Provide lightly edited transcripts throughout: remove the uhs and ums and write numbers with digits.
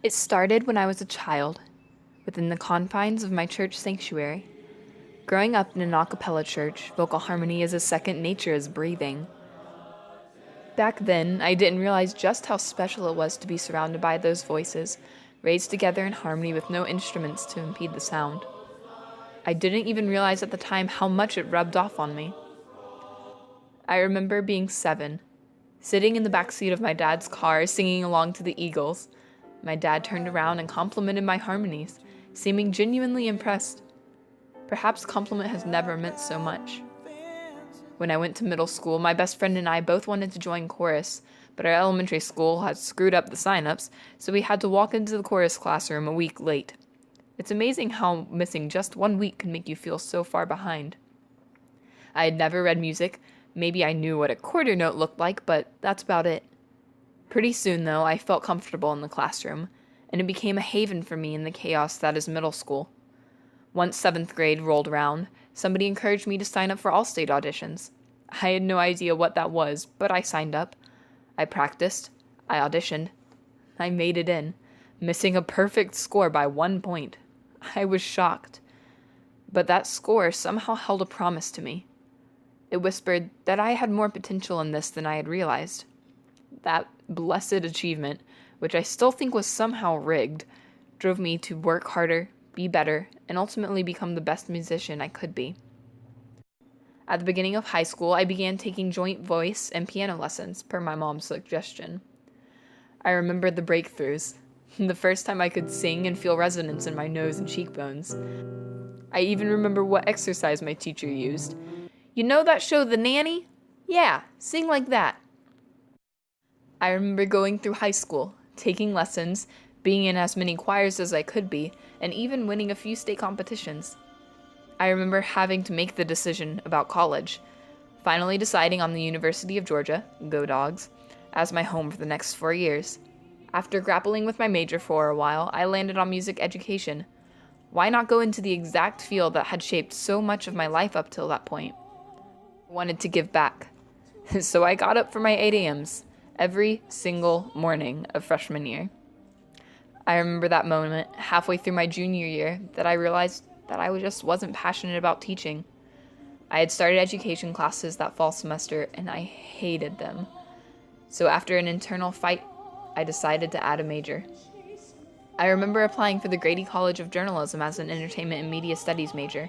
It started when I was a child, within the confines of my church sanctuary. Growing up in an a cappella church, vocal harmony is as second nature as breathing. Back then, I didn't realize just how special it was to be surrounded by those voices, raised together in harmony with no instruments to impede the sound. I didn't even realize at the time how much it rubbed off on me. I remember being 7, sitting in the back seat of my dad's car singing along to the Eagles. My dad turned around and complimented my harmonies, seeming genuinely impressed. Perhaps compliment has never meant so much. When I went to middle school, my best friend and I both wanted to join chorus, but our elementary school had screwed up the sign-ups, so we had to walk into the chorus classroom a week late. It's amazing how missing just 1 week can make you feel so far behind. I had never read music. Maybe I knew what a quarter note looked like, but that's about it. Pretty soon, though, I felt comfortable in the classroom, and it became a haven for me in the chaos that is middle school. Once 7th grade rolled around, somebody encouraged me to sign up for All-State auditions. I had no idea what that was, but I signed up. I practiced. I auditioned. I made it in, missing a perfect score by 1 point. I was shocked. But that score somehow held a promise to me. It whispered that I had more potential in this than I had realized. That blessed achievement, which I still think was somehow rigged, drove me to work harder, be better, and ultimately become the best musician I could be. At the beginning of high school, I began taking joint voice and piano lessons, per my mom's suggestion. I remember the breakthroughs, the first time I could sing and feel resonance in my nose and cheekbones. I even remember what exercise my teacher used. You know that show The Nanny? Yeah, sing like that. I remember going through high school, taking lessons, being in as many choirs as I could be, and even winning a few state competitions. I remember having to make the decision about college, finally deciding on the University of Georgia, go Dogs, as my home for the next 4 years. After grappling with my major for a while, I landed on music education. Why not go into the exact field that had shaped so much of my life up till that point? I wanted to give back. So I got up for my 8 a.m.s every single morning of freshman year. I remember that moment halfway through my junior year that I realized that I just wasn't passionate about teaching. I had started education classes that fall semester and I hated them. So after an internal fight, I decided to add a major. I remember applying for the Grady College of Journalism as an entertainment and media studies major.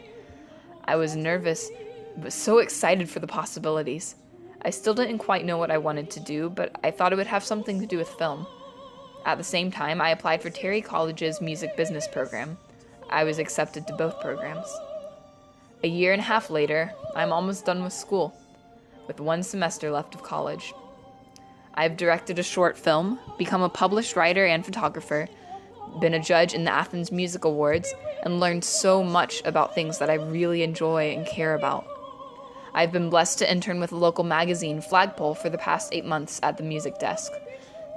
I was nervous, but so excited for the possibilities. I still didn't quite know what I wanted to do, but I thought it would have something to do with film. At the same time, I applied for Terry College's music business program. I was accepted to both programs. A year and a half later, I'm almost done with school, with 1 semester left of college. I've directed a short film, become a published writer and photographer, been a judge in the Athens Music Awards, and learned so much about things that I really enjoy and care about. I've been blessed to intern with a local magazine, Flagpole, for the past 8 months at the music desk.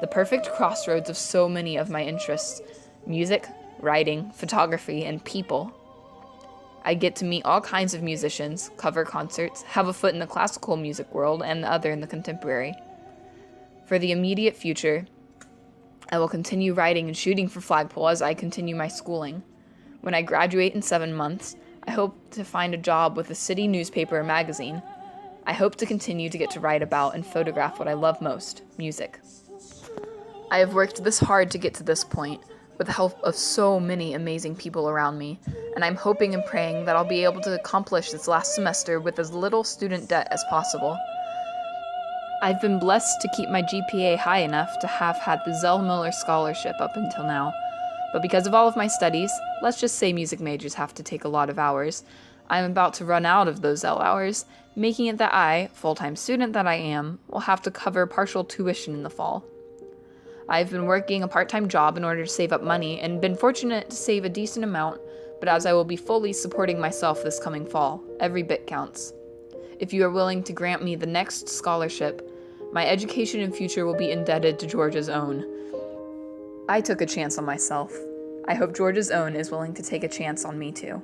The perfect crossroads of so many of my interests: music, writing, photography, and people. I get to meet all kinds of musicians, cover concerts, have a foot in the classical music world and the other in the contemporary. For the immediate future, I will continue writing and shooting for Flagpole as I continue my schooling. When I graduate in 7 months, I hope to find a job with a city newspaper or magazine. I hope to continue to get to write about and photograph what I love most, music. I have worked this hard to get to this point, with the help of so many amazing people around me, and I'm hoping and praying that I'll be able to accomplish this last semester with as little student debt as possible. I've been blessed to keep my GPA high enough to have had the Zell Miller Scholarship up until now. But because of all of my studies, let's just say music majors have to take a lot of hours, I'm about to run out of those Zell hours, making it that I, full-time student that I am, will have to cover partial tuition in the fall. I've been working a part-time job in order to save up money and been fortunate to save a decent amount, but as I will be fully supporting myself this coming fall, every bit counts. If you are willing to grant me the next scholarship, my education and future will be indebted to Georgia's Own. I took a chance on myself. I hope Georgia's Own is willing to take a chance on me too.